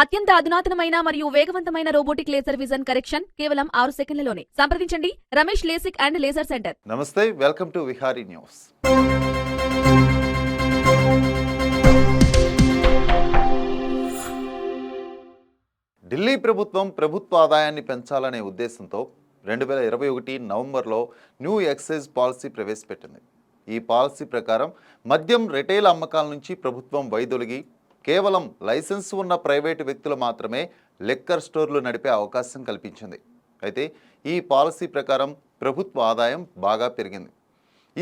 అత్యంత అధునాతనమైన మరియు వేగవంతమైన రోబోటిక్ లేజర్ విజన్ కరెక్షన్ కేవలం 6 సెకండ్లలోనే. సంప్రదించండి Ramesh LASIK and laser centre. నమస్తే, welcome to Vihari news. Delhi ప్రభుత్వం ప్రభుత్వ ఆదాయాన్ని పెంచాలనే ఉద్దేశంతో 2021 నవంబర్లో న్యూ ఎక్సైజ్ పాలసీ ప్రవేశపెట్టింది. ఈ పాలసీ ప్రకారం మద్యం రిటైల్ అమ్మకాల నుంచి ప్రభుత్వం వైదొలిగి కేవలం లైసెన్స్ ఉన్న ప్రైవేటు వ్యక్తులు మాత్రమే లిక్కర్ స్టోర్లు నడిపే అవకాశం కల్పించింది. అయితే ఈ పాలసీ ప్రకారం ప్రభుత్వ ఆదాయం బాగా పెరిగింది.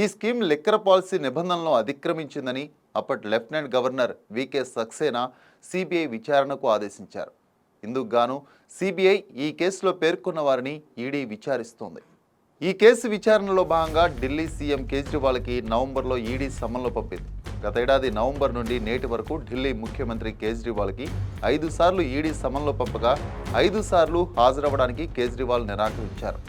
ఈ స్కీమ్ లిక్కర్ పాలసీ నిబంధనలను అతిక్రమించిందని అప్పటి lieutenant governor V K Saxena CBI విచారణకు ఆదేశించారు. ఇందుకు గాను సిబిఐ ఈ కేసులో పేర్కొన్న వారిని ఈడీ విచారిస్తోంది. ఈ కేసు విచారణలో భాగంగా ఢిల్లీ సీఎం కేజ్రీవాల్కి నవంబర్లో ఈడీ సమన్లు పంపింది. గత ఏడాది నవంబర్ నుండి నేటి వరకు ఢిల్లీ ముఖ్యమంత్రి కేజ్రీవాల్కి 5 సార్లు ఈడీ సమన్లు పంపగా 5 సార్లు హాజరవ్వడానికి కేజ్రీవాల్ నిరాకరించారు.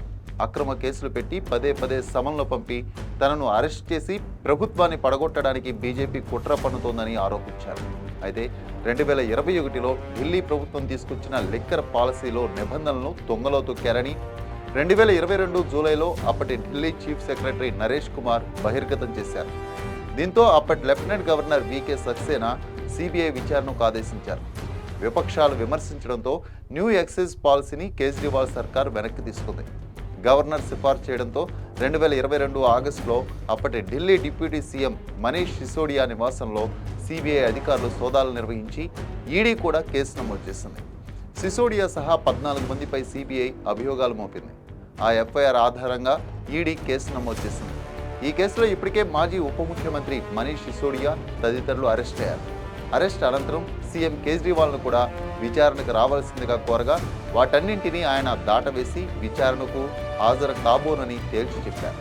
అక్రమ కేసులు పెట్టి పదే సమన్లు పంపి తనను అరెస్ట్ చేసి ప్రభుత్వాన్ని పడగొట్టడానికి బీజేపీ కుట్ర పన్నుతోందని ఆరోపించారు. అయితే 2021లో ఢిల్లీ ప్రభుత్వం తీసుకొచ్చిన లిక్కర్ పాలసీలో నిబంధనలను తొంగలో తొక్కారని 2022 జూలైలో అప్పటి ఢిల్లీ చీఫ్ సెక్రటరీ నరేష్ కుమార్ బహిర్గతం చేశారు. దీంతో అప్పటి lieutenant governor V K Saxena CBI విచారణకు ఆదేశించారు. విపక్షాలు విమర్శించడంతో న్యూ ఎక్సైజ్ పాలసీని కేజ్రీవాల్ సర్కార్ వెనక్కి తీసుకుంది. గవర్నర్ సిఫార్సు చేయడంతో 2022 ఆగస్టులో అప్పటి ఢిల్లీ డిప్యూటీ సీఎం మనీష్ సిసోడియా నివాసంలో సిబిఐ అధికారులు సోదాలు నిర్వహించి ఈడీ కూడా కేసు నమోదు చేసింది. సిసోడియా సహా 14 మందిపై సిబిఐ అభియోగాలు మోపింది. ఆ ఎఫ్ఐఆర్ ఆధారంగా ఈడీ కేసు నమోదు చేసింది. ఈ కేసులో ఇప్పటికే మాజీ ఉప ముఖ్యమంత్రి మనీష్ సిసోడియా తదితరులు అరెస్ట్ అయ్యారు. అరెస్ట్ అనంతరం సీఎం కేజ్రీవాల్ను కూడా విచారణకు రావాల్సిందిగా కోరగా వాటన్నింటినీ ఆయన దాటవేసి విచారణకు హాజరు కాబోనని తేల్చి చెప్పారు.